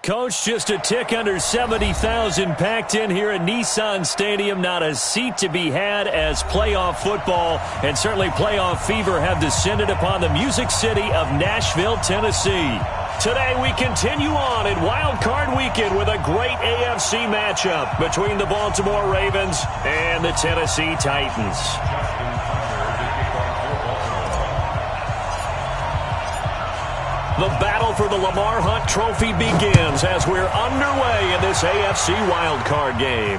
Coach, just a tick under 70,000 packed in here at Nissan Stadium. Not a seat to be had as playoff football and certainly playoff fever have descended upon the Music City of Nashville, Tennessee. Today we continue on in Wild Card Weekend with a great AFC matchup between the Baltimore Ravens and the Tennessee Titans. The battle for the Lamar Hunt Trophy begins as we're underway in this AFC wildcard game.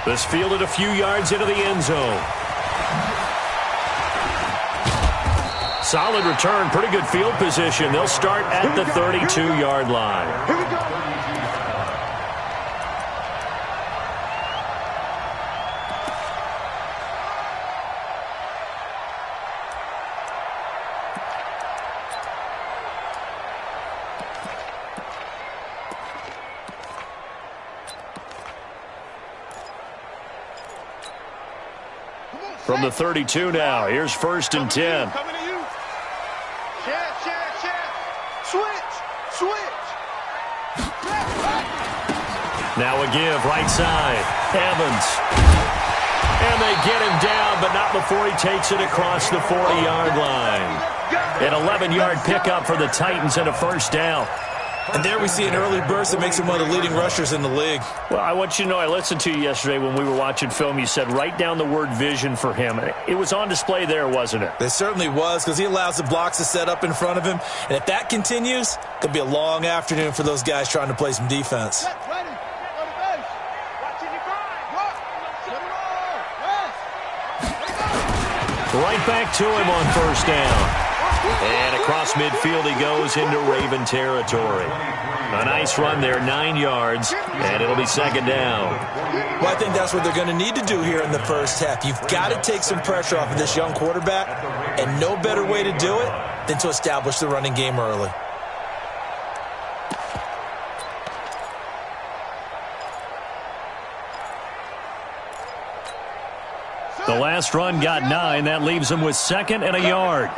This fielded a few yards into the end zone. Solid return, pretty good field position. They'll start at the 32-yard line. Here we go. From the 32 now, here's 1st and 10. Coming to you. Check. Switch. Now a give, right side. Evans. And they get him down, but not before he takes it across the 40-yard line. An 11-yard pickup for the Titans and a 1st down. And there we see an early burst that makes him one of the leading rushers in the league. Well, I want you to know, I listened to you yesterday when we were watching film. You said write down the word vision for him. It was on display there, wasn't it? It certainly was, because he allows the blocks to set up in front of him. And if that continues, it could be a long afternoon for those guys trying to play some defense. Right back to him on 1st down. And across midfield he goes into Raven territory. A nice run there, 9 yards, and it'll be 2nd down. Well, I think that's what they're going to need to do here in the first half. You've got to take some pressure off of this young quarterback, and no better way to do it than to establish the running game early. The last run got 9. That leaves him with 2nd and a yard.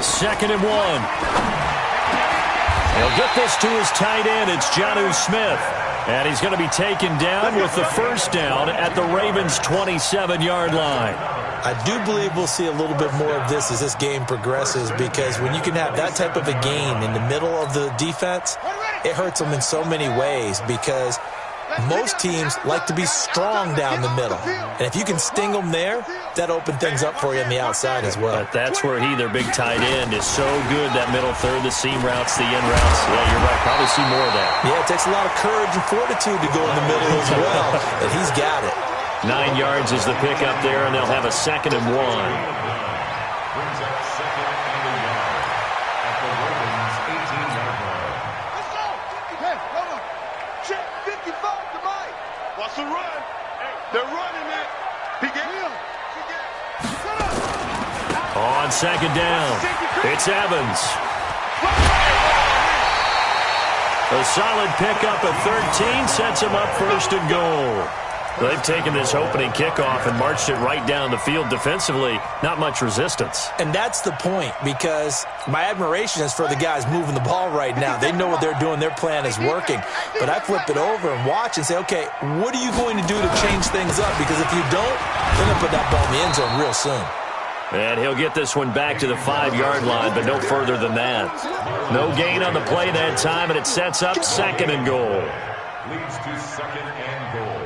Second and 1. He'll get this to his tight end. It's Jonnu Smith. And he's going to be taken down with the 1st down at the Ravens' 27-yard line. I do believe we'll see a little bit more of this as this game progresses, because when you can have that type of a gain in the middle of the defense, it hurts them in so many ways, because most teams like to be strong down the middle. And if you can sting them there, that opens things up for you on the outside as well. But that's where their big tight end, is so good, that middle third, the seam routes, the in routes. Yeah, you're right. Probably see more of that. Yeah, it takes a lot of courage and fortitude to go in the middle as well, and he's got it. 9 yards is the pickup there, and they'll have a 2nd and 1. Watch the run. They're running it. He gets him. On 2nd down, it's Evans. A solid pickup at 13 sets him up 1st and goal. They've taken this opening kickoff and marched it right down the field defensively. Not much resistance. And that's the point, because my admiration is for the guys moving the ball right now. They know what they're doing. Their plan is working. But I flip it over and watch and say, okay, what are you going to do to change things up? Because if you don't, they're going to put that ball in the end zone real soon. And he'll get this one back to the 5-yard line, but no further than that. No gain on the play that time, and it sets up 2nd and goal. Leads to 2nd and goal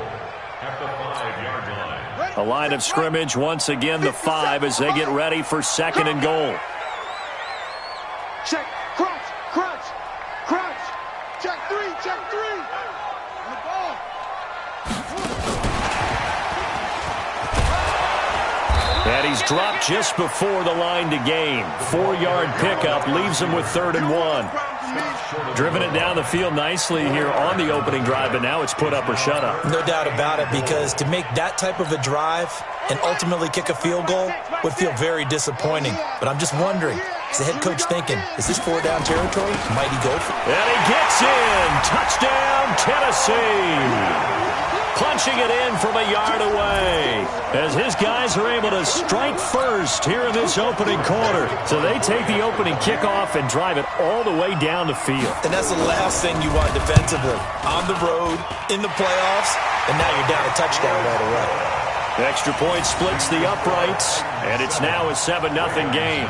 at the 5-yard line. A line of scrimmage once again, the 5, as they get ready for 2nd and goal. Check, crunch. Check 3. On the ball. And he's dropped just before the line to gain. 4-yard pickup leaves him with 3rd and 1. Driven it down the field nicely here on the opening drive, but now it's put up or shut up. No doubt about it, because to make that type of a drive and ultimately kick a field goal would feel very disappointing. But I'm just wondering, is the head coach thinking, is this 4-down territory? Might he go for it? And he gets in. Touchdown, Tennessee. punching it in from a yard away. As his guys are able to strike first here in this opening quarter. So they take the opening kickoff and drive it all the way down the field. And that's the last thing you want defensively. On the road, in the playoffs, and now you're down a touchdown right away. The extra point splits the uprights, and it's now a 7-0 game.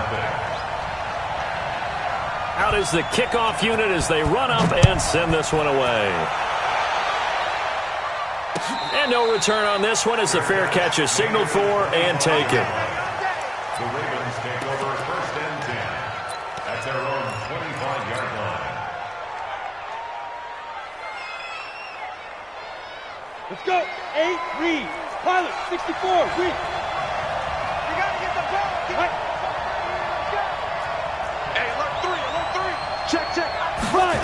Out is the kickoff unit as they run up and send this one away. And no return on this one as the fair catch is signaled for and taken. The Ravens take over 1st and 10 at their own 25-yard line. Let's go. 8, read. Pilot, 64, read. You got to get the ball. Right. Hey, alert 3. Check. Right.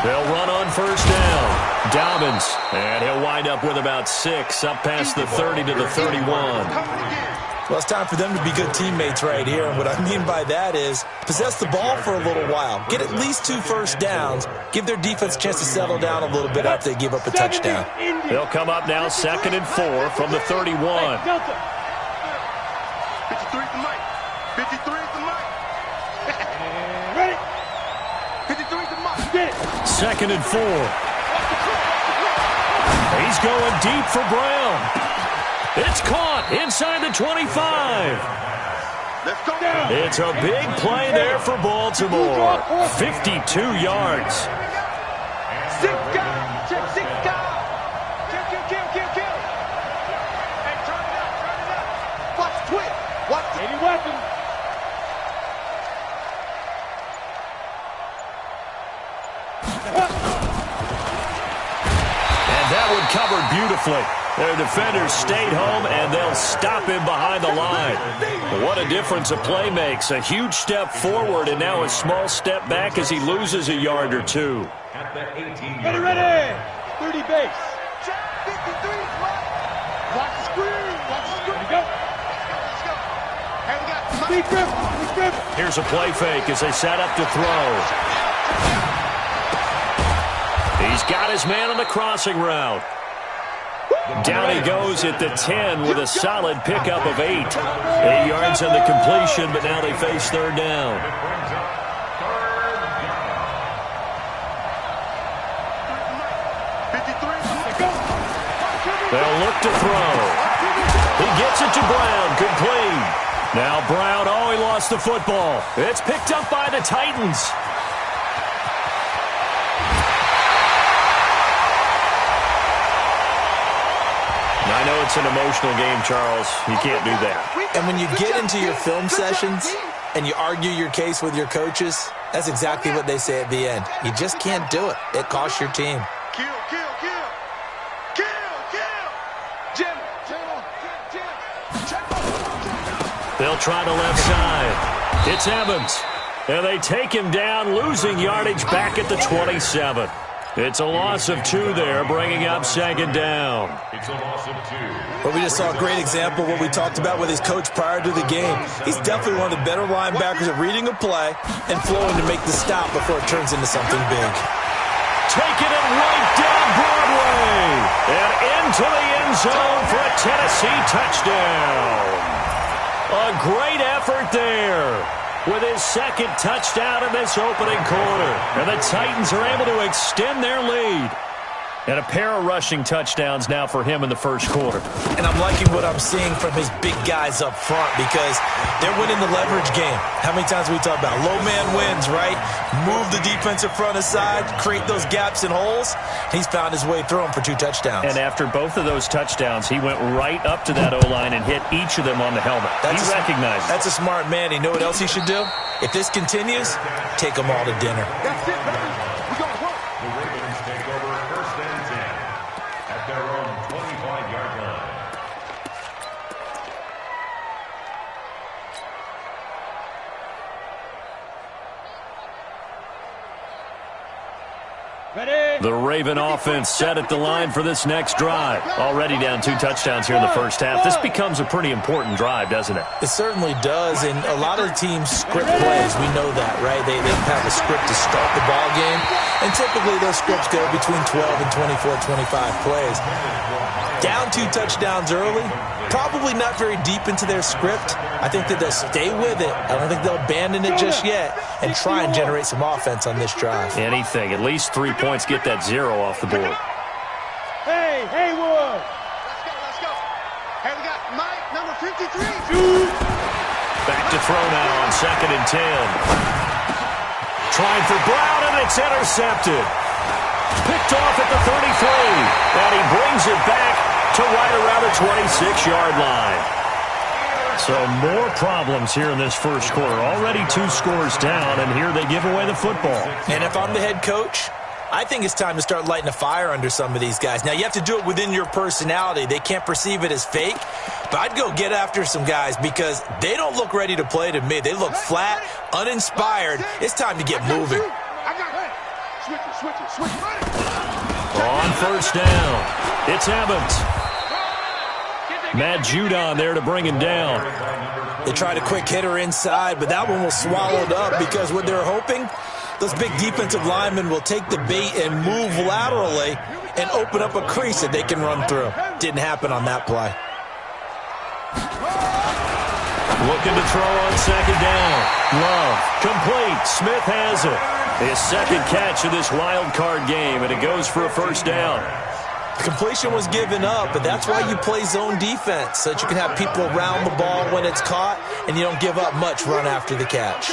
They'll run on 1st down. Dobbins, and he'll wind up with about 6, up past the 30 to the 31. Well, it's time for them to be good teammates right here. And what I mean by that is possess the ball for a little while. Get at least 2 first downs. Give their defense a chance to settle down a little bit after they give up a touchdown. They'll come up now 2nd and 4 from the 31. 53 to Mike. 53 to Mike. Ready? 53 to Mike. 2nd and 4. He's going deep for Brown. It's caught inside the 25. Let's go. It's a big play there for Baltimore. 52 yards. 6 guys. Check 6 guys. Kill. Hey, turn it up. Watch twitch. Watch the 80 weapons. That one covered beautifully. Their defenders stayed home, and they'll stop him behind the line. What a difference a play makes. A huge step forward, and now a small step back as he loses a yard or 2. At the 18-yard Ready, ready. 30 base. Check 53. Watch the screen. Ready, go. Let's go. Hey, we got Big grip. Here's a play fake as they set up to throw. He's got his man on the crossing route. Down he goes at the 10 with a solid pickup of 8. 8 yards on the completion, but now they face 3rd down. They'll look to throw. He gets it to Brown, complete. Now Brown, he lost the football. It's picked up by the Titans. I know it's an emotional game, Charles. You can't do that. And when you get into your film sessions and you argue your case with your coaches, that's exactly what they say at the end. You just can't do it. It costs your team. Kill. Jim. They'll try the left side. It's Evans. And they take him down, losing yardage back at the 27. It's a loss of 2 there, bringing up 2nd down. It's a loss of 2. Well, we just saw a great example of what we talked about with his coach prior to the game. He's definitely one of the better linebackers at reading a play and flowing to make the stop before it turns into something big. Taking it right down Broadway and into the end zone for a Tennessee touchdown. A great effort there with his 2nd touchdown in this opening quarter. And the Titans are able to extend their lead. And a pair of rushing touchdowns now for him in the 1st quarter. And I'm liking what I'm seeing from his big guys up front because they're winning the leverage game. How many times we talk about low man wins, right? Move the defensive front aside, create those gaps and holes. He's found his way through them for 2 touchdowns. And after both of those touchdowns, he went right up to that O-line and hit each of them on the helmet. He recognized it. That's a smart man. You know what else he should do? If this continues, take them all to dinner. That's it, baby. We're going to work. The Ravens take over 1st and 10 at their own 25-yard line. The Raven offense set at the line for this next drive. Already down 2 touchdowns here in the first half. This becomes a pretty important drive, doesn't it? It certainly does, and a lot of the teams script plays. We know that, right? They have a script to start the ball game, and typically those scripts go between 12 and 24, 25 plays. Down 2 touchdowns early, probably not very deep into their script. I think that they'll stay with it. I don't think they'll abandon it just yet and try and generate some offense on this drive. Anything. At least 3 points, get that 0 off the board. Hey, Haywood. Let's go. Hey, we got Mike, number 53. Back to throw now on 2nd and 10. Trying for Brown, and it's intercepted. Picked off at the 33, and he brings it back to right around the 26-yard line. So more problems here in this first quarter. Already 2 scores down, and here they give away the football. And if I'm the head coach, I think it's time to start lighting a fire under some of these guys. Now, you have to do it within your personality. They can't perceive it as fake, but I'd go get after some guys because they don't look ready to play to me. They look flat, uninspired. It's time to get moving. Switch it. On first down, it's Evans. Matt Judon there to bring him down. They tried a quick hitter inside, but that one was swallowed up because what they're hoping, those big defensive linemen will take the bait and move laterally and open up a crease that they can run through. Didn't happen on that play. Looking to throw on 2nd down. Love, complete. Smith has it. His 2nd catch of this wild card game, and it goes for a first down. The completion was given up, but that's why you play zone defense, so that you can have people around the ball when it's caught, and you don't give up much run after the catch.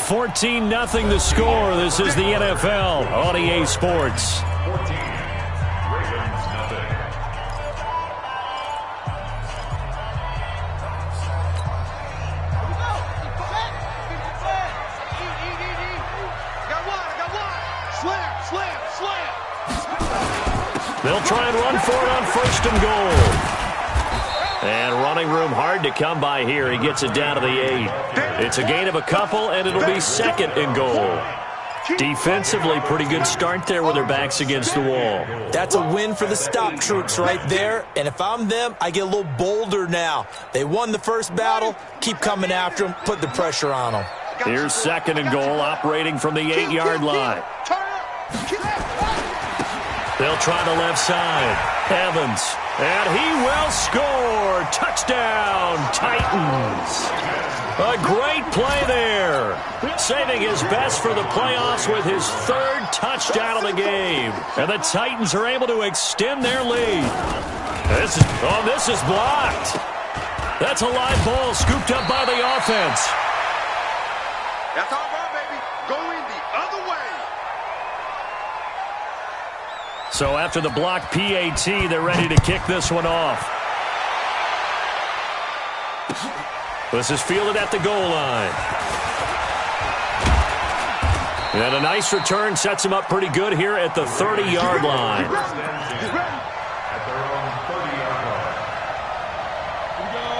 14-0 the score. This is the NFL on EA Sports. 14. Ravens nothing. They'll try and run for it on 1st and goal. And running room hard to come by here. He gets it down to the 8. It's a gain of a couple, and it'll be 2nd and goal. Defensively, pretty good start there with their backs against the wall. That's a win for the stop troops right there. And if I'm them, I get a little bolder now. They won the first battle. Keep coming after them. Put the pressure on them. Here's 2nd and goal, operating from the 8-yard line. They'll try the left side. Evans. And he will score. Touchdown, Titans. A great play there. Saving his best for the playoffs with his 3rd touchdown of the game. And the Titans are able to extend their lead. This is blocked. That's a live ball scooped up by the offense. That's our ball, baby. Going the other way. So after the block PAT, they're ready to kick this one off. This is fielded at the goal line. And a nice return sets him up pretty good here at the 30-yard line.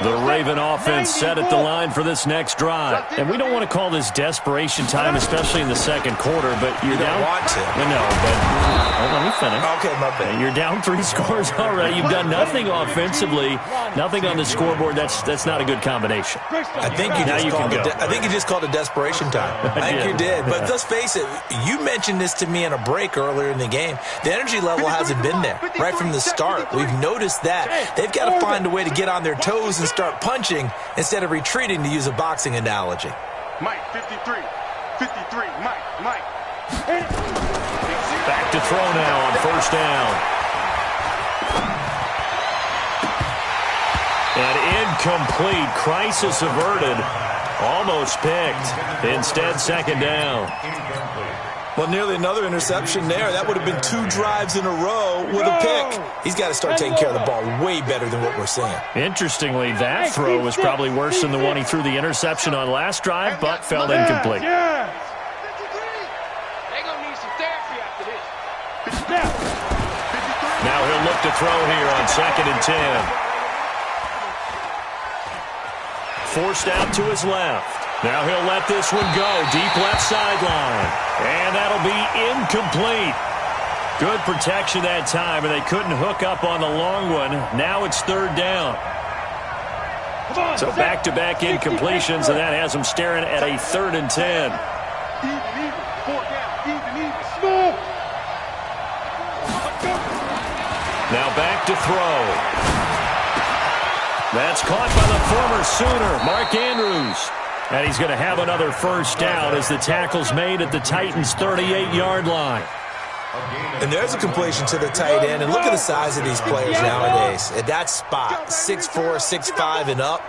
The Raven offense set at the line for this next drive. And we don't want to call this desperation time, especially in the second quarter, but you're down. You don't want to. No, but let me finish. Okay, my bad. You're down 3 scores already. You've done nothing offensively, nothing on the scoreboard. That's not a good combination. I think you just called it desperation time. I think you did. But let's face it, you mentioned this to me in a break earlier in the game. The energy level hasn't been there right from the start. We've noticed that. They've got to find a way to get on their toes and start punching instead of retreating, to use a boxing analogy. Mike, 53. Mike. Back to throw now on first down. And incomplete. Crisis averted. Almost picked. Instead, 2nd down. Well, nearly another interception there. That would have been 2 drives in a row with a pick. He's got to start taking care of the ball way better than what we're seeing. Interestingly, that throw was probably worse than the one he threw the interception on last drive, but fell incomplete. Now he'll look to throw here on 2nd and 10. Forced out to his left. Now he'll let this one go. Deep left sideline. And that'll be incomplete. Good protection that time, and they couldn't hook up on the long one. Now it's third down. So back-to-back incompletions, and that has them staring at a 3rd and 10. Now back to throw. That's caught by the former Sooner, Mark Andrews. And he's going to have another first down as the tackle's made at the Titans' 38-yard line. And there's a completion to the tight end. And look at the size of these players nowadays. At that spot, 6'4", 6'5", and up.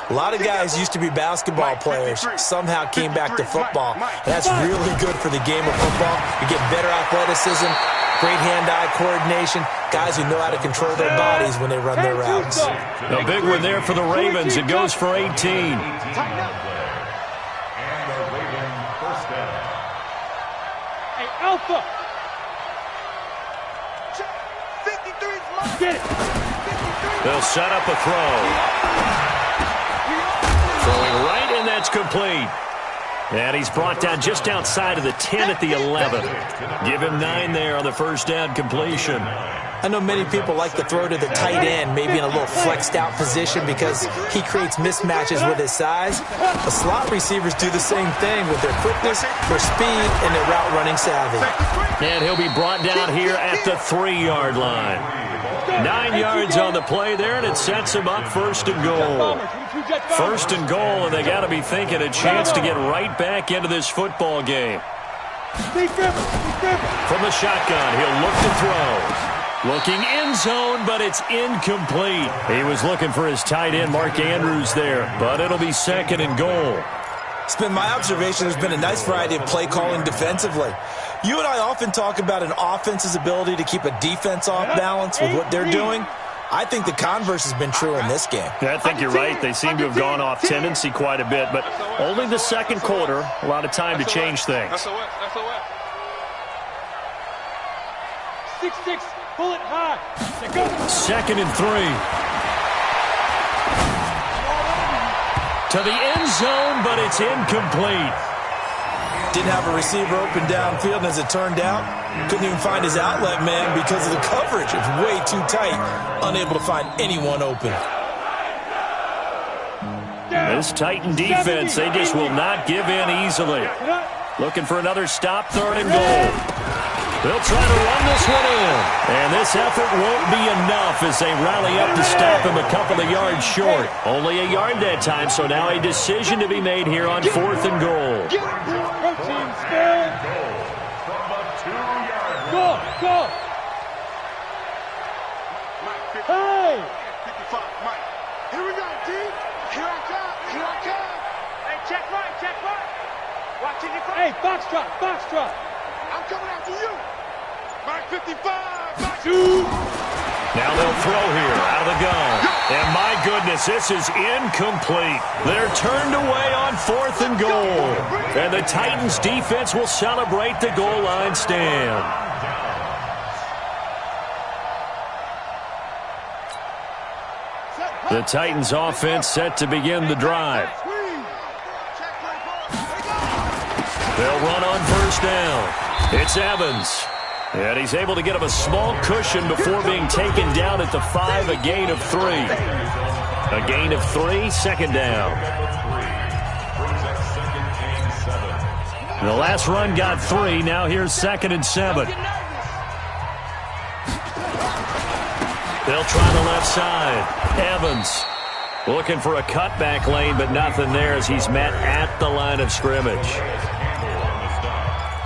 A lot of guys used to be basketball players. Somehow came back to football. And that's really good for the game of football. You get better athleticism, great hand-eye coordination, guys who know how to control their bodies when they run their routes. A big one there for the Ravens. It goes for 18. Alpha. 53's get it. They'll set up a throw. Throwing right, and that's complete. And he's brought down just outside of the 10 at the 11. Give him 9 there on the first down completion. I know many people like to throw to the tight end, maybe in a little flexed out position because he creates mismatches with his size. The slot receivers do the same thing with their quickness, their speed, and their route running savvy. And he'll be brought down here at the 3-yard line. 9 yards on the play there, and it sets him up 1st and goal. 1st and goal, and they got to be thinking a chance to get right back into this football game. From the shotgun, he'll look to throw. Looking end zone, but it's incomplete. He was looking for his tight end, Mark Andrews, there, but it'll be 2nd and goal. It's been my observation there's been a nice variety of play calling defensively. You and I often talk about an offense's ability to keep a defense off balance with what they're doing. I think the converse has been true in this game. Yeah, I think you're right. They seem to have gone off tendency quite a bit, but only the 2nd quarter, a lot of time to change things. 6-6, pull it high. 2nd and 3. To the end zone, but it's incomplete. Didn't have a receiver open downfield, and as it turned out, couldn't even find his outlet man because of the coverage. It's way too tight, unable to find anyone open. This Titan defense, they just will not give in easily. Looking for another stop, 3rd and goal. They'll try to run this one in. And this effort won't be enough as they rally up to stop him a couple of yards short. Only a yard that time, so now a decision to be made here on 4th and goal. Go! Hey! 55, Mike. Here we go, D. Here I come. Hey, check right. Watching your front. Hey, foxtrot. I'm coming after you. Mike 55, Mike. Now they'll throw here out of the gun. And my goodness, this is incomplete. They're turned away on 4th and goal. And the Titans defense will celebrate the goal line stand. The Titans offense set to begin the drive. They'll run on 1st down. It's Evans. And he's able to get him a small cushion before being taken down at the 5, a gain of 3. A gain of 3, 2nd down. The last run got 3. Now here's 2nd and 7. They'll try the left side. Evans looking for a cutback lane, but nothing there as he's met at the line of scrimmage.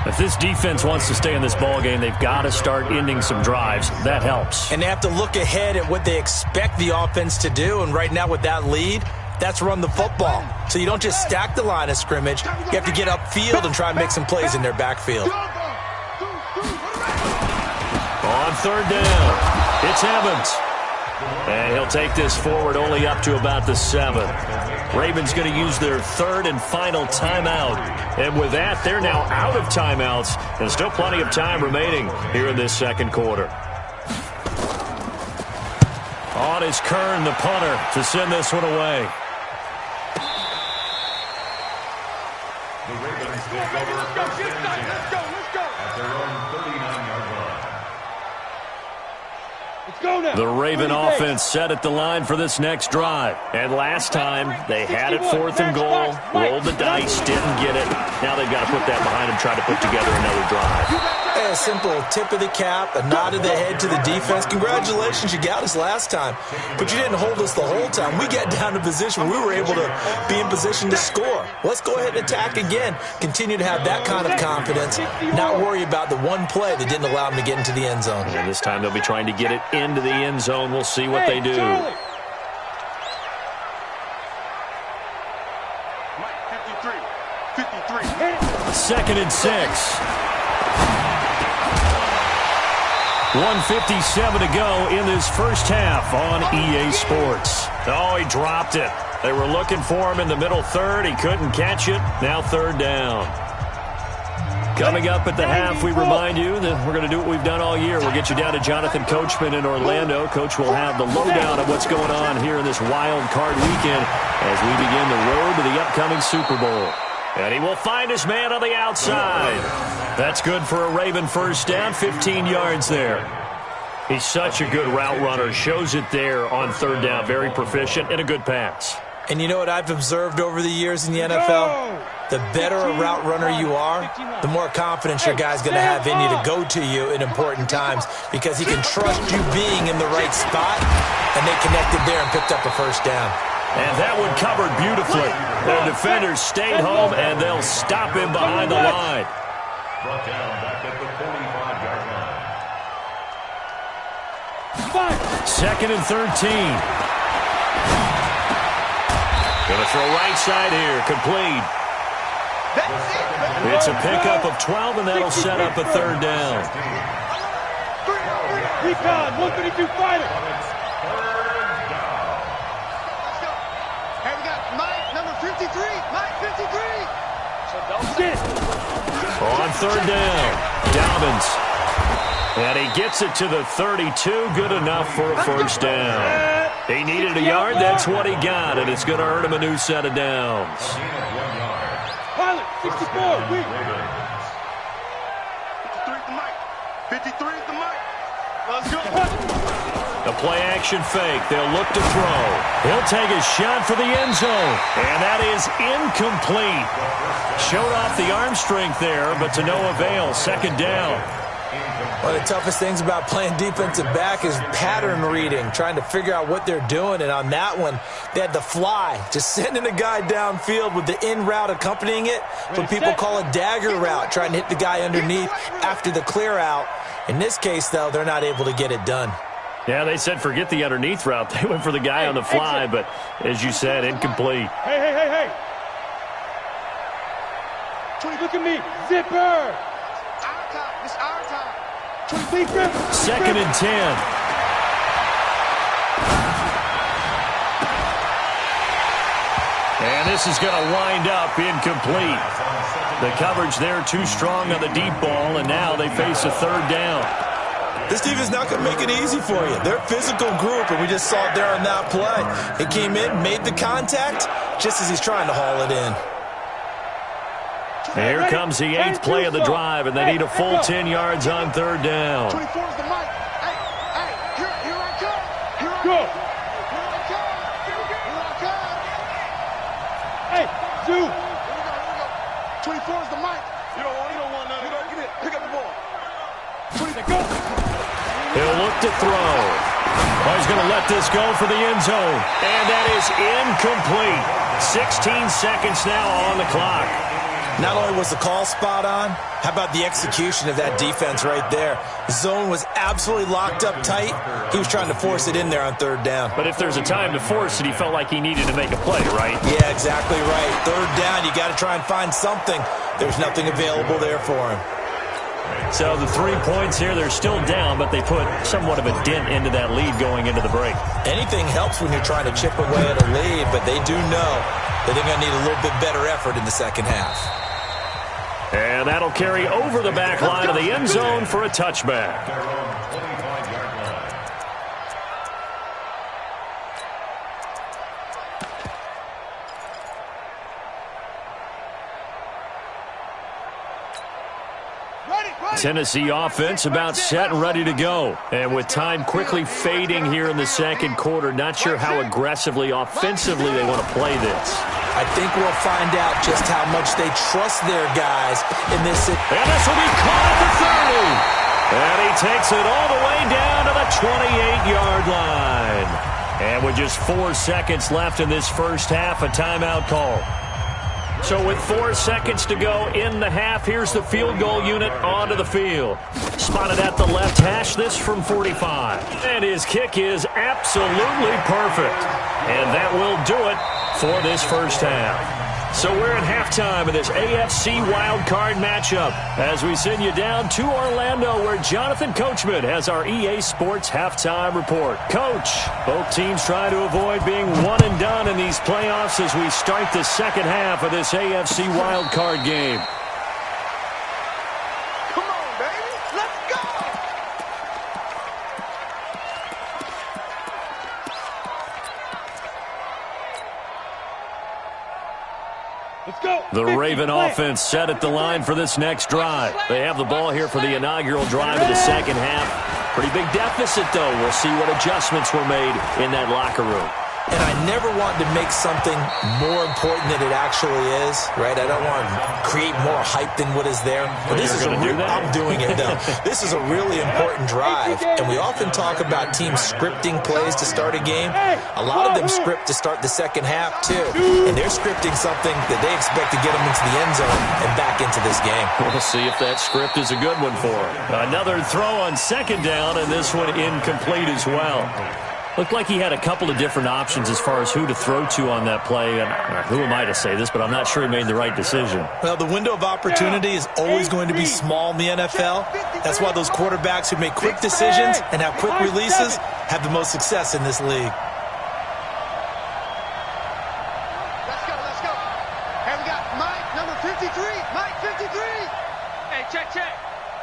If this defense wants to stay in this ballgame, they've got to start ending some drives. That helps. And they have to look ahead at what they expect the offense to do. And right now with that lead, that's run the football. So you don't just stack the line of scrimmage. You have to get upfield and try and make some plays in their backfield. On 3rd down, it's Evans. And he'll take this forward only up to about the 7. Ravens going to use their 3rd and final timeout. And with that, they're now out of timeouts. And still plenty of time remaining here in this 2nd quarter. On is Kern, the punter, to send this one away. take over first and 10. Let's go. At their own 39-yard line. Let's go now. The Raven offense set at the line for this next drive. And last time, they had it 4th and goal, rolled the dice, didn't get it. Now they've got to put that behind them, try to put together another drive. A simple tip of the cap, a nod of the head to the defense. Congratulations, you got us last time, but you didn't hold us the whole time. We got down to position. We were able to be in position to score. Let's go ahead and attack again. Continue to have that kind of confidence, not worry about the one play that didn't allow them to get into the end zone. And this time they'll be trying to get it into the end zone. We'll see what they do. 53. 2nd and 6. 1:57 to go in this first half on EA Sports. Oh, he dropped it. They were looking for him in the middle third. He couldn't catch it. Now 3rd down. Coming up at the half, we remind you that we're going to do what we've done all year. We'll get you down to Jonathan Coachman in Orlando. Coach will have the lowdown of what's going on here in this wild card weekend as we begin the road to the upcoming Super Bowl. And he will find his man on the outside. That's good for a Raven first down, 15 yards there. He's such a good route runner. Shows it there on 3rd down. Very proficient and a good pass. And you know what I've observed over the years in the NFL? The better a route runner you are, the more confidence your guy's going to have in you to go to you in important times because he can trust you being in the right spot, and they connected there and picked up a first down. And that one covered beautifully. Their defenders stayed home, and they'll stop him behind the line. Brought down back at the 45-yard line. 2nd and 13. Gonna throw right side here, complete. It's a pickup of 12, and that'll set up a 3rd down. Recon, 132 fighter. Hey, we got Mike, number 53. Mike, 53. On 3rd down, Dobbins. And he gets it to the 32, good enough for a first down. He needed a yard, that's what he got, and it's going to earn him a new set of downs. Pilot, 64, we. 53 to Mike. 53 to Mike. Let's go. A play-action fake. They'll look to throw. He'll take a shot for the end zone. And that is incomplete. Showed off the arm strength there, but to no avail. 2nd down. One of the toughest things about playing defensive back is pattern reading, trying to figure out what they're doing. And on that one, they had the fly, just sending a guy downfield with the in route accompanying it. What people call a dagger route, trying to hit the guy underneath after the clear out. In this case, though, they're not able to get it done. Yeah, they said forget the underneath route. They went for the guy on the fly, but as you said, incomplete. Hey. Look at me. Zipper. Our time. It's our time. 2nd and 10. And this is going to wind up incomplete. The coverage there too strong on the deep ball, and now they face a 3rd down. This defense is not going to make it easy for you. They're a physical group, and we just saw it there on that play. It came in, made the contact, just as he's trying to haul it in. Here comes the 8th play of the drive, and they need a full 10 yards on 3rd down. 24 is the mic. Hey, here I come. Here I Go. come. Here I come. Here I come. Hey, Zoo. Here we go. 24 is the mic. You don't want none. Get it. Pick up the ball. 20, go. He'll look to throw. Oh, he's going to let this go for the end zone. And that is incomplete. 16 seconds now on the clock. Not only was the call spot on, how about the execution of that defense right there? The zone was absolutely locked up tight. He was trying to force it in there on 3rd down. But if there's a time to force it, he felt like he needed to make a play, right? Yeah, exactly right. 3rd down, you got to try and find something. There's nothing available there for him. So the 3 points here, they're still down, but they put somewhat of a dent into that lead going into the break. Anything helps when you're trying to chip away at a lead, but they do know that they're going to need a little bit better effort in the second half. And that'll carry over the back line of the end zone for a touchback. Tennessee offense about set and ready to go. And with time quickly fading here in the second quarter, not sure how aggressively, offensively they want to play this. I think we'll find out just how much they trust their guys in this. And this will be caught at the 30. And he takes it all the way down to the 28-yard line. And with just 4 seconds left in this first half, a timeout call. So with 4 seconds to go in the half, here's the field goal unit onto the field. Spotted at the left hash, this from 45. And his kick is absolutely perfect. And that will do it for this first half. So we're at halftime of this AFC wildcard matchup as we send you down to Orlando where Jonathan Coachman has our EA Sports halftime report. Coach, both teams try to avoid being one and done in these playoffs as we start the second half of this AFC wildcard game. Come on, baby. Let's go. The Raven offense set at the line for this next drive. They have the ball here for the inaugural drive of the second half. Pretty big deficit, though. We'll see what adjustments were made in that locker room. And I never want to make something more important than it actually is, right? I don't want to create more hype than what is there. But this is I'm doing it, though. This is a really important drive. And we often talk about teams scripting plays to start a game. A lot of them script to start the second half, too. And they're scripting something that they expect to get them into the end zone and back into this game. We'll see if that script is a good one for them. Another throw on second down, and this one incomplete as well. Looked like he had a couple of different options as far as who to throw to on that play. And who am I to say this, but I'm not sure he made the right decision. Well, the window of opportunity is always going to be small in the NFL. That's why those quarterbacks who make quick decisions and have quick releases have the most success in this league. Let's go, let's go. Hey, we got Mike, number 53. Mike, 53. Hey, check.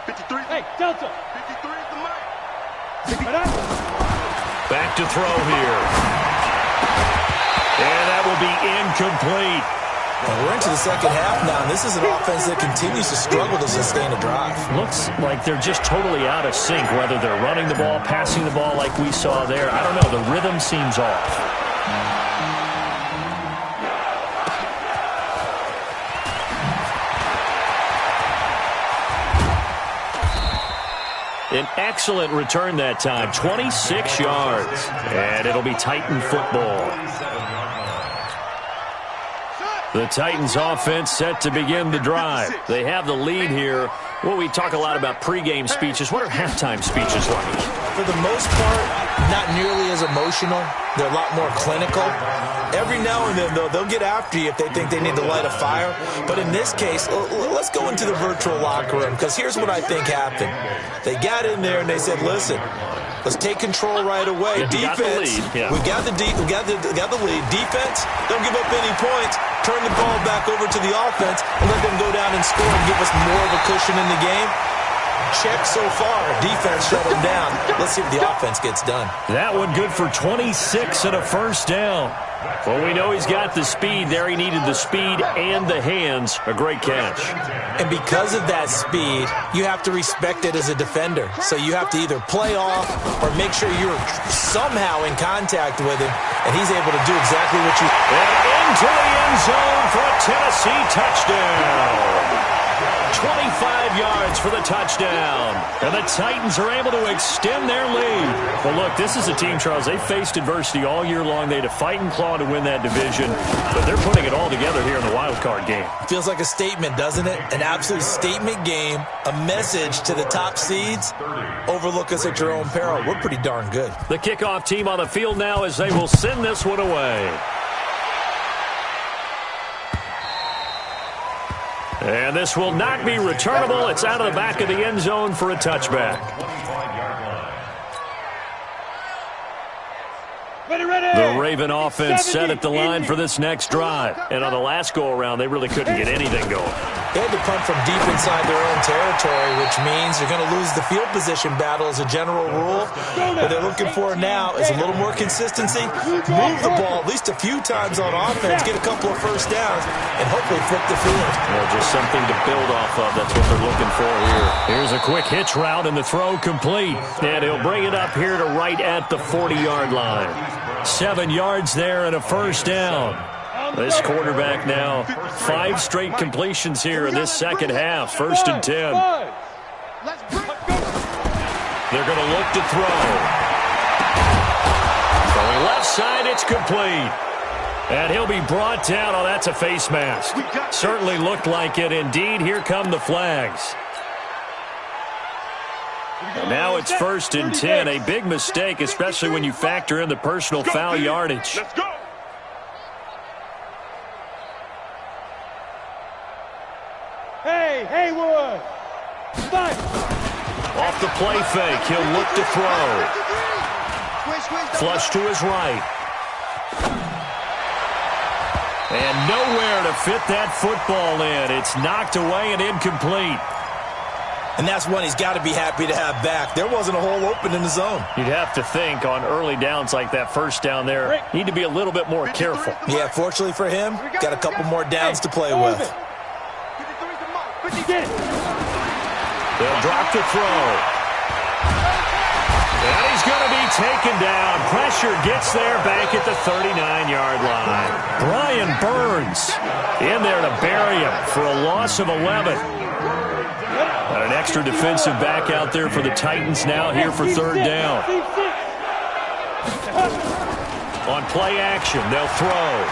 53. Hey, Delta. 53 is the Mike. Back to throw here. And that will be incomplete. Well, we're into the second half now, and this is an offense that continues to struggle to sustain a drive. Looks like they're just totally out of sync, whether they're running the ball, passing the ball like we saw there. I don't know. The rhythm seems off. An excellent return that time, 26 yards. And it'll be Titan football. The Titans offense set to begin the drive. They have the lead here. Well, we talk a lot about pregame speeches. What are halftime speeches like? For the most part, not nearly as emotional. They're a lot more clinical. Every now and then, though, they'll get after you if they think they need to light a fire. But in this case, let's go into the virtual locker room, because here's what I think happened. They got in there and they said, listen, let's take control right away. Defense, we got the lead. Defense, don't give up any points. Turn the ball back over to the offense and let them go down and score and give us more of a cushion in the game. Check so far. Defense shut them down. Let's see if the offense gets done. That one good for 26 and a first down. Well, we know he's got the speed there. He needed the speed and the hands. A great catch. And because of that speed, you have to respect it as a defender. So you have to either play off or make sure you're somehow in contact with him, and he's able to do exactly what you... And into the end zone for a Tennessee touchdown. 25 yards for the touchdown. And the Titans are able to extend their lead. Well, look, this is a team, Charles, they faced adversity all year long. They had to fight and claw to win that division, but they're putting it all together here in the wild card game. Feels like a statement, doesn't it? An absolute statement game, a message to the top seeds. Overlook us at your own peril. We're pretty darn good. The kickoff team on the field now as they will send this one away. And this will not be returnable. It's out of the back of the end zone for a touchback. The Raven offense set at the line for this next drive. And on the last go-around, they really couldn't get anything going. They had to punt from deep inside their own territory, which means you're going to lose the field position battle as a general rule. What they're looking for now is a little more consistency, move the ball at least a few times on offense, get a couple of first downs, and hopefully flip the field. Well, just something to build off of. That's what they're looking for here. Here's a quick hitch route, and the throw complete. And he'll bring it up here to right at the 40-yard line. 7 yards there and a first down. This quarterback now 5 straight completions here in this second half. 1st and 10. They're going to look to throw. Throwing left side, it's complete. And he'll be brought down. Oh, that's a face mask. Certainly looked like it. Indeed, here come the flags. And now it's 1st and 10. A big mistake, especially when you factor in the personal foul yardage. Let's go. Hey, Haywood! Fight! Off the play fake, he'll look to throw. Flush to his right. And nowhere to fit that football in. It's knocked away and incomplete. And that's one he's got to be happy to have back. There wasn't a hole open in the zone. You'd have to think on early downs like that first down there, need to be a little bit more careful. Yeah, fortunately for him, got a couple more downs to play with. They'll drop the throw. And he's going to be taken down. Pressure gets there back at the 39-yard line. Brian Burns in there to bury him for a loss of 11. Got an extra defensive back out there for the Titans now here for 3rd down. On play action, they'll throw.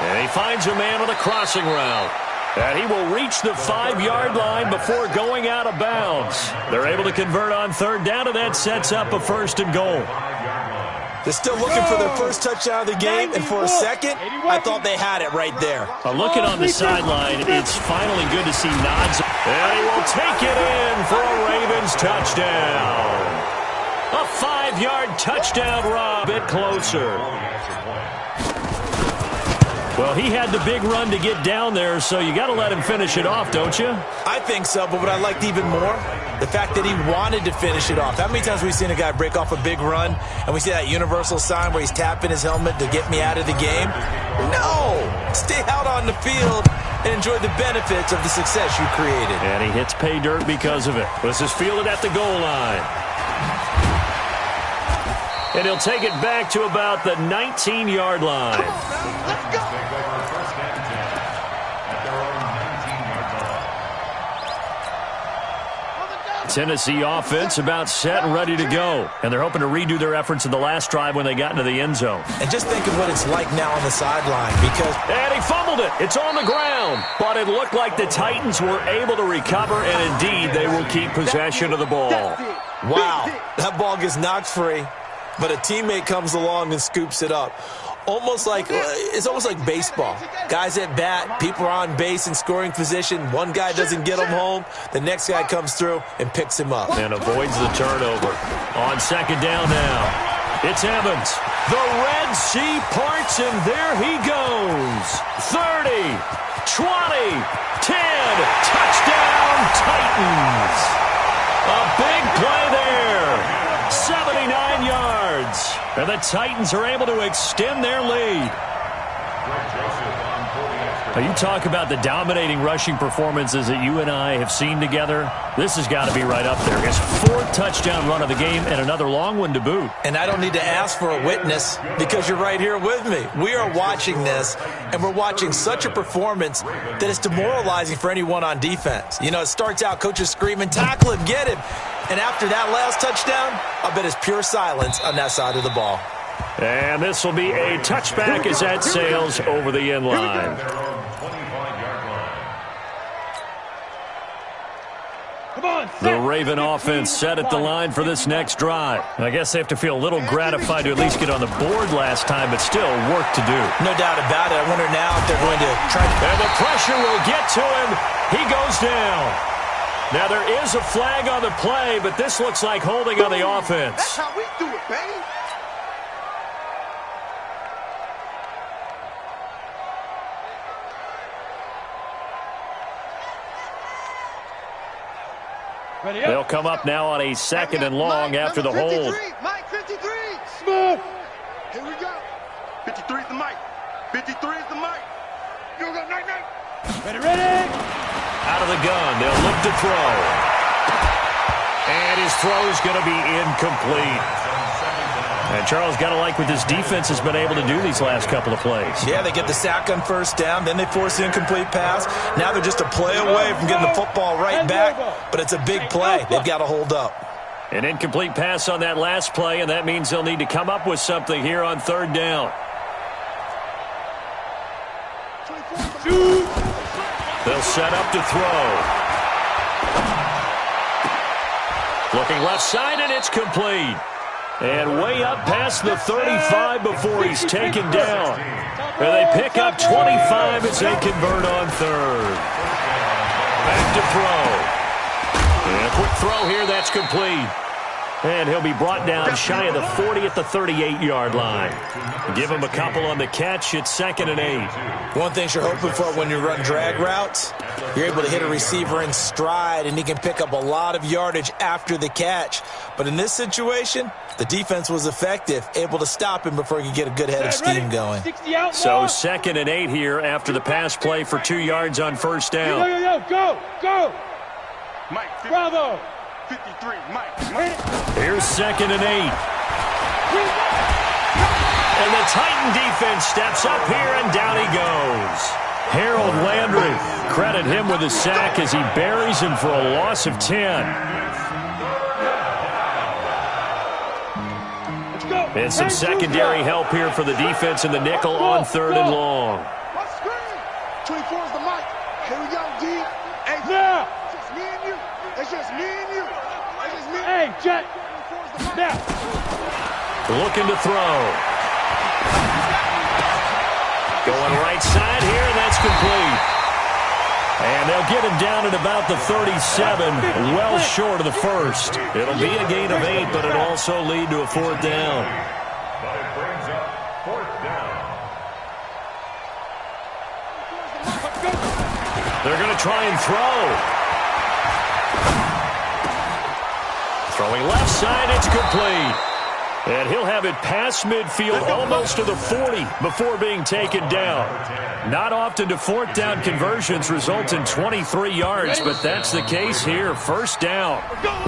And he finds a man on a crossing route. And he will reach the 5-yard line before going out of bounds. They're able to convert on 3rd down, and that sets up a 1st and goal. They're still looking for their first touchdown of the game, and for a second, I thought they had it right there. Looking on the sideline, it's finally good to see nods. And he will take it in for a Ravens touchdown. A 5-yard touchdown run, a bit closer. Well, he had the big run to get down there, so you got to let him finish it off, don't you? I think so, but what I liked even more, the fact that he wanted to finish it off. How many times have we seen a guy break off a big run, and we see that universal sign where he's tapping his helmet to get me out of the game? No! Stay out on the field and enjoy the benefits of the success you created. And he hits pay dirt because of it. This is fielded at the goal line. And he'll take it back to about the 19-yard line. Let's go. Tennessee offense about set and ready to go. And they're hoping to redo their efforts in the last drive when they got into the end zone. And just think of what it's like now on the sideline because... And he fumbled it. It's on the ground. But it looked like the Titans were able to recover, and indeed they will keep possession of the ball. Wow, that ball gets knocked free, but a teammate comes along and scoops it up. It's almost like baseball. Guys at bat, people are on base in scoring position. One guy doesn't get him home. The next guy comes through and picks him up. And avoids the turnover. On 2nd down now. It's Evans. The Red Sea parts, and there he goes. 30, 20, 10. Touchdown, Titans. A big play there. 79 yards. And the Titans are able to extend their lead. Now you talk about the dominating rushing performances that you and I have seen together. This has got to be right up there. His 4th touchdown run of the game and another long one to boot. And I don't need to ask for a witness because you're right here with me. We are watching this, and we're watching such a performance that is demoralizing for anyone on defense. You know, it starts out, coaches screaming, tackle him, get him. And after that last touchdown, I bet it's pure silence on that side of the ball. And this will be a touchback as that sails over the end line. The Raven offense set at the line for this next drive. I guess they have to feel a little gratified to at least get on the board last time, but still work to do. No doubt about it. I wonder now if they're going to try to... And the pressure will get to him. He goes down. Now, there is a flag on the play, but this looks like holding on the offense. That's how we do it, baby. They'll come up now on a 2nd and long after the hold. Mike, 53. Smooth. Here we go. 53 is the mic. 53 is the mic. You go, night. Ready. Out of the gun, they'll look to throw. And his throw's going to be incomplete. And Charles, got to like what this defense has been able to do these last couple of plays. Yeah, they get the sack on first down, then they force the incomplete pass. Now they're just a play away from getting the football right back, but it's a big play. They've got to hold up. An incomplete pass on that last play, and that means they'll need to come up with something here on 3rd down. They'll set up to throw. Looking left side, and it's complete. And way up past the 35 before he's taken down. And they pick up 25 as they convert on 3rd. Back to throw. And a quick throw here, that's complete. And he'll be brought down shy of the 40 at the 38-yard line. Give him a couple on the catch. It's 2nd and 8. One thing you're hoping for when you run drag routes, you're able to hit a receiver in stride, and he can pick up a lot of yardage after the catch. But in this situation, the defense was effective, able to stop him before he could get a good head of steam going. So 2nd and 8 here after the pass play for 2 yards on first down. Go. Mike, bravo. 53, Mike. Here's 2nd and 8. And the Titan defense steps up here, and down he goes. Harold Landry, credit him with a sack as he buries him for a loss of 10. And some secondary help here for the defense in the nickel on 3rd and long. 24 is the mic. Here we go, D. Hey, now. It's just me and you. It's just me and you. It's just me. Hey, Jet. Now. Looking to throw. Going right side here, and that's complete. And they'll get him down at about the 37, well short of the first. It'll be a gain of 8, but it'll also lead to a 4th down. But it brings up 4th down. They're going to try and throw. Throwing left side, it's complete. And he'll have it past midfield, almost to the 40 before being taken down. Not often do 4th down conversions result in 23 yards, but that's the case here. 1st down.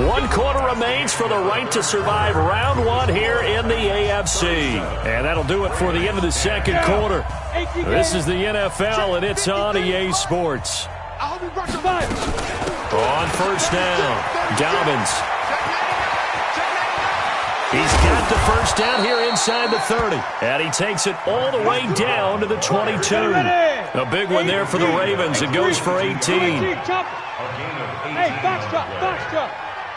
1 quarter remains for the right to survive round 1 here in the AFC. And that'll do it for the end of the 2nd quarter. This is the NFL, and it's on EA Sports. I hope you brought your Bible. On 1st down, Dobbins. He's got the 1st down here inside the 30. And he takes it all the way down to the 22. A big one there for the Ravens. It goes for 18. Hey, box drop.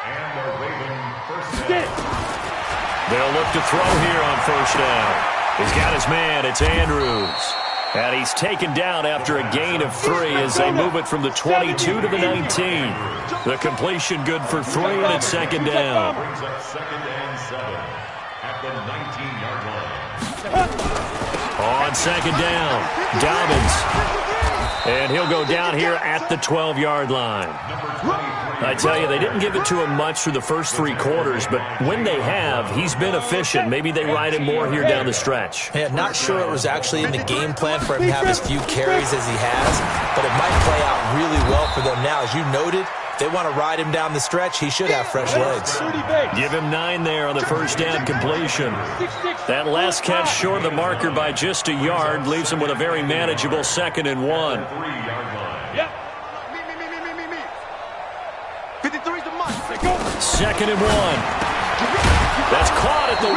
And the Raven 1st down. They'll look to throw here on 1st down. He's got his man. It's Andrews. And he's taken down after a gain of 3 as they move it from the 22 to the 19. The completion good for 3, and it's 2nd down. Brings up 2nd and 7 at the 19-yard line. On 2nd down, Dobbins. And he'll go down here at the 12-yard line. I tell you, they didn't give it to him much through the first 3 quarters, but when they have, he's been efficient. Maybe they ride him more here down the stretch. Yeah, not sure it was actually in the game plan for him to have as few carries as he has, but it might play out really well for them now. As you noted, they want to ride him down the stretch. He should have fresh legs. Give him 9 there on the 1st down completion. That last catch short of the marker by just a yard leaves him with a very manageable 2nd and 1. 3-yard line. Yep. Me. 53's the mark. 2nd and 1. That's caught at the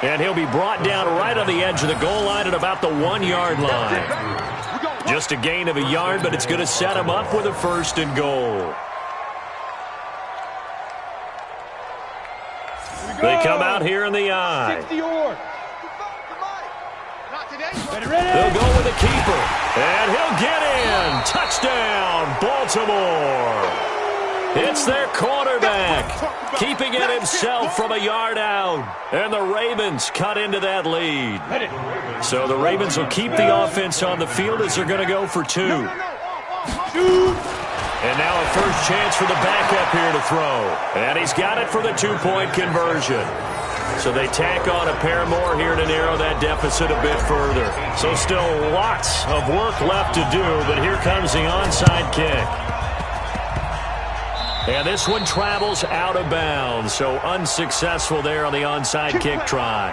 1. And he'll be brought down right on the edge of the goal line at about the 1-yard line. Just a gain of a yard, but it's going to set him up with a 1st and goal. They come out here in the eye. They'll go with the keeper. And he'll get in. Touchdown, Baltimore. It's their quarterback, keeping it himself from a yard out. And the Ravens cut into that lead. So the Ravens will keep the offense on the field as they're going to go for 2. And now a first chance for the backup here to throw. And he's got it for the two-point conversion. So they tack on a pair more here to narrow that deficit a bit further. So still lots of work left to do, but here comes the onside kick. And this one travels out of bounds, so unsuccessful there on the onside kick try.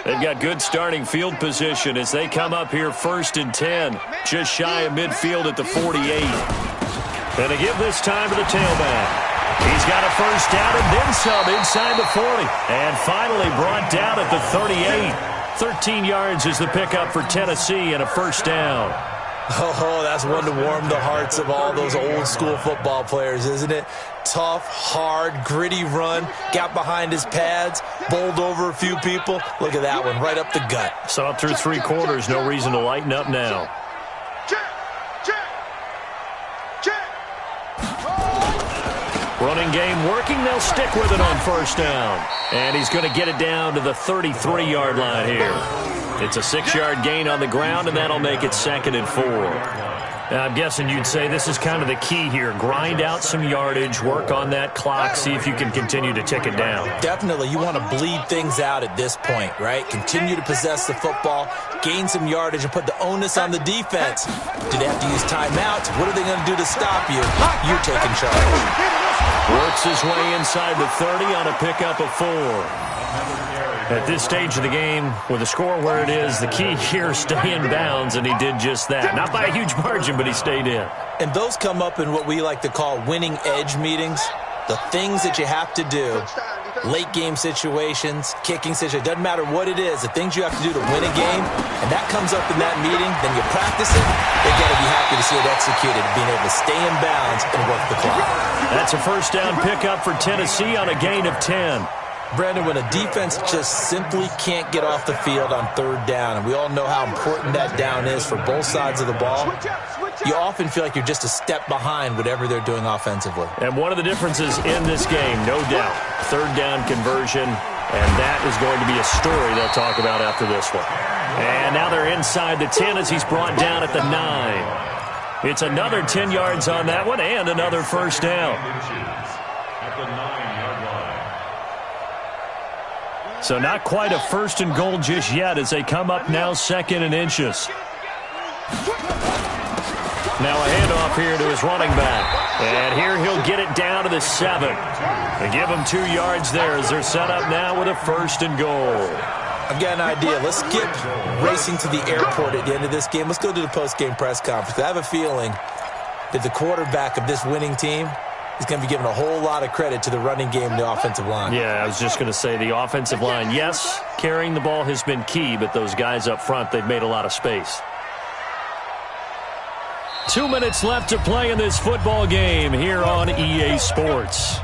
They've got good starting field position as they come up here 1st and 10, just shy of midfield at the 48. And they give this time to the tailback. He's got a first down and then some inside the 40. And finally brought down at the 38. 13 yards is the pickup for Tennessee and a first down. Oh, that's one to warm the hearts of all those old school football players, isn't it? Tough, hard, gritty run, got behind his pads, bowled over a few people. Look at that one, right up the gut. So up through 3 quarters, no reason to lighten up now. Running game working, they'll stick with it on first down. And he's going to get it down to the 33-yard line here. It's a 6-yard gain on the ground, and that'll make it 2nd and 4. Now, I'm guessing you'd say this is kind of the key here. Grind out some yardage, work on that clock, see if you can continue to tick it down. Definitely. You want to bleed things out at this point, right? Continue to possess the football, gain some yardage, and put the onus on the defense. Do they have to use timeouts? What are they going to do to stop you? You're taking charge. Works his way inside the 30 on a pickup of 4. At this stage of the game, with the score where it is, the key here, stay in bounds, and he did just that. Not by a huge margin, but he stayed in. And those come up in what we like to call winning edge meetings. The things that you have to do, late game situations, kicking situations, doesn't matter what it is, the things you have to do to win a game, and that comes up in that meeting, then you practice it, they've got to be happy to see it executed, being able to stay in bounds and work the clock. That's a first down pickup for Tennessee on a gain of 10. Brandon, when a defense just simply can't get off the field on 3rd down, and we all know how important that down is for both sides of the ball, you often feel like you're just a step behind whatever they're doing offensively. And one of the differences in this game, no doubt, 3rd down conversion, and that is going to be a story they'll talk about after this one. And now they're inside the 10 as he's brought down at the 9. It's another 10 yards on that one and another first down. At the 9-yard line. So not quite a 1st and goal just yet as they come up now 2nd and inches. Now a handoff here to his running back. And here he'll get it down to the 7. They give him 2 yards there as they're set up now with a 1st and goal. I've got an idea. Let's skip racing to the airport at the end of this game. Let's go to the post-game press conference. I have a feeling that the quarterback of this winning team is going to be giving a whole lot of credit to the running game and the offensive line. Yeah, I was just going to say the offensive line, yes, carrying the ball has been key, but those guys up front, they've made a lot of space. 2 minutes left to play in this football game here on EA Sports.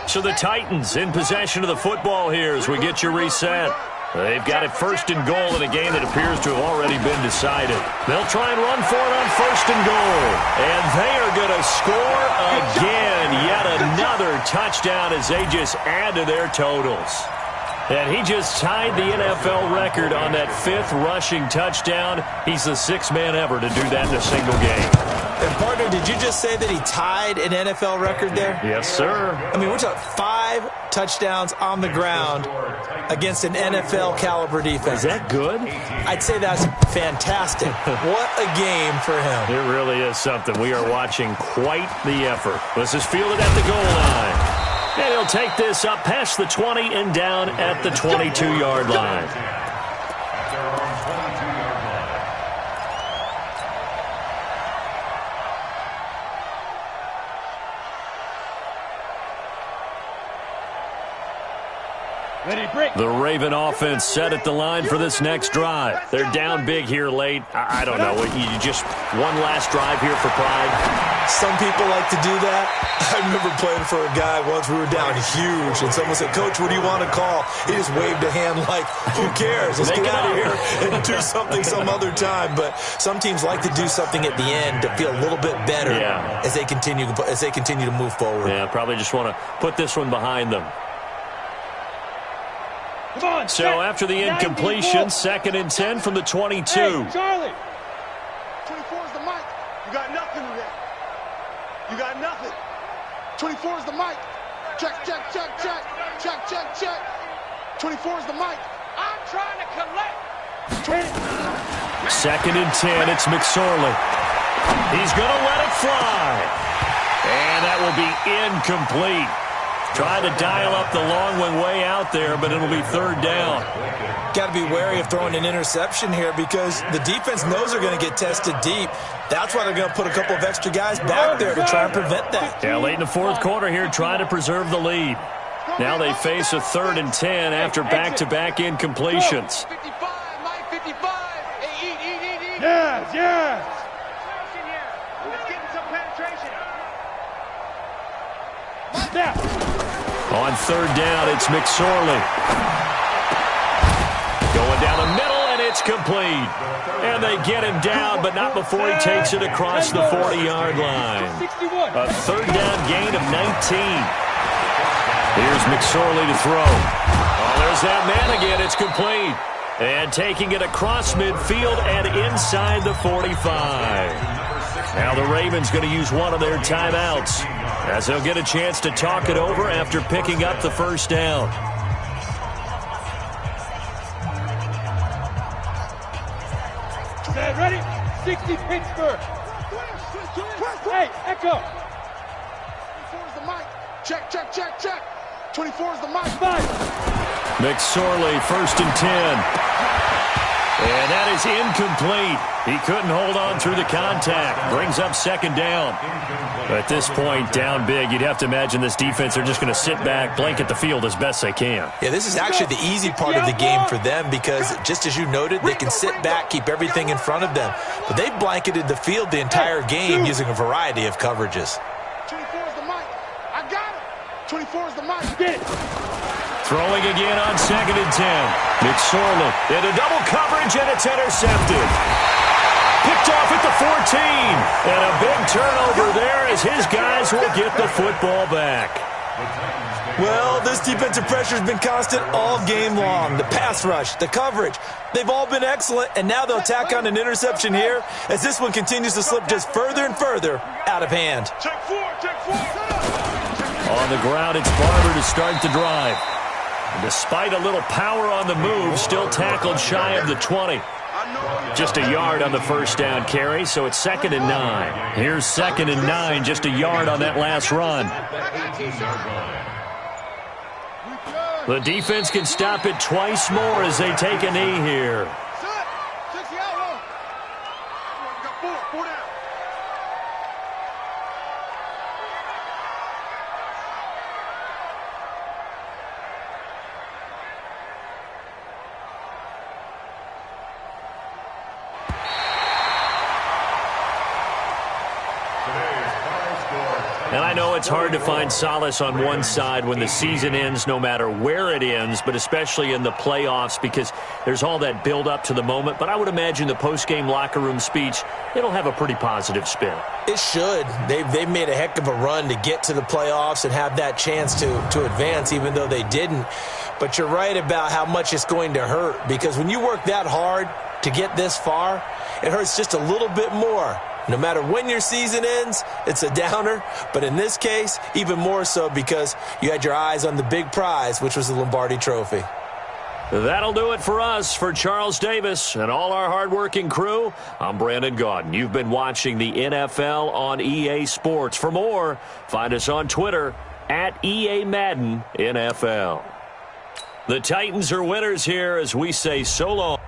So the Titans in possession of the football here as we get you reset. They've got it 1st and goal in a game that appears to have already been decided. They'll try and run for it on 1st and goal. And they are going to score again. Yet another touchdown as they just add to their totals. And he just tied the NFL record on that 5th rushing touchdown. He's the 6th man ever to do that in a single game. And, partner, did you just say that he tied an NFL record there? Yes, sir. I mean, we're talking 5 touchdowns on the ground against an NFL-caliber defense. Is that good? I'd say that's fantastic. What a game for him. It really is something. We are watching quite the effort. This is fielded at the goal line. And he'll take this up past the 20 and down at the 22-yard line. The Raven offense set at the line for this next drive. They're down big here late. I don't know. You just one last drive here for pride. Some people like to do that. I remember playing for a guy once. We were down huge, and someone said, "Coach, what do you want to call?" He just waved a hand like, "Who cares? Let's get out of here and do something some other time." But some teams like to do something at the end to feel a little bit better as they continue to move forward. Yeah, probably just want to put this one behind them. So after the incompletion, 2nd and 10 from the 22. Hey, Charlie. 24 is the mic. You got nothing today. You got nothing. 24 is the mic. Check, check, check, check. Check, check, check. 24 is the mic. I'm trying to collect. 2nd and 10, it's McSorley. He's going to let it fly. And that will be incomplete. Trying to dial up the long one way out there, but it'll be 3rd down. Got to be wary of throwing an interception here because the defense knows they're going to get tested deep. That's why they're going to put a couple of extra guys back there to try and prevent that. Yeah, late in the 4th quarter here, trying to preserve the lead. Now they face a 3rd and 10 after back-to-back incompletions. 55, Mike 55. Hey, eat. Yes, yes. Let's get some penetration. Step. On 3rd down, it's McSorley. Going down the middle, and it's complete. And they get him down, but not before he takes it across the 40-yard line. A 3rd down gain of 19. Here's McSorley to throw. Oh, there's that man again. It's complete. And taking it across midfield and inside the 45. Now the Ravens going to use one of their timeouts as they'll get a chance to talk it over after picking up the 1st down. Set, ready? 60 Pittsburgh. Hey, Echo. 24 is the mic. Check, check, check, check. 24 is the mic. 5. McSorley, 1st and 10. And that is incomplete. He couldn't hold on through the contact. Brings up 2nd down. At this point, down big, you'd have to imagine this defense are just going to sit back, blanket the field as best they can. Yeah, this is actually the easy part of the game for them because, just as you noted, they can sit back, keep everything in front of them. But they blanketed the field the entire game using a variety of coverages. 24 is the mic. I got it. 24 is the mic. Get it. Throwing again on 2nd and 10. McSorley into double coverage, and it's intercepted. Picked off at the 14. And a big turnover there as his guys will get the football back. Well, this defensive pressure has been constant all game long. The pass rush, the coverage, they've all been excellent, and now they'll tack on an interception here as this one continues to slip just further and further out of hand. Check 4, check 4. On the ground, it's Barber to start the drive. And despite a little power on the move, still tackled shy of the 20. Just a yard on the 1st down carry, so it's 2nd and 9. Here's 2nd and 9, just a yard on that last run. The defense can stop it twice more as they take a knee here. And I know it's hard to find solace on one side when the season ends, no matter where it ends, but especially in the playoffs because there's all that build-up to the moment. But I would imagine the post-game locker room speech, it'll have a pretty positive spin. It should. They've made a heck of a run to get to the playoffs and have that chance to advance, even though they didn't. But you're right about how much it's going to hurt because when you work that hard to get this far, it hurts just a little bit more. No matter when your season ends, it's a downer. But in this case, even more so because you had your eyes on the big prize, which was the Lombardi Trophy. That'll do it for us. For Charles Davis and all our hardworking crew, I'm Brandon Gaudin. You've been watching the NFL on EA Sports. For more, find us on Twitter at EA Madden NFL. The Titans are winners here as we say so long.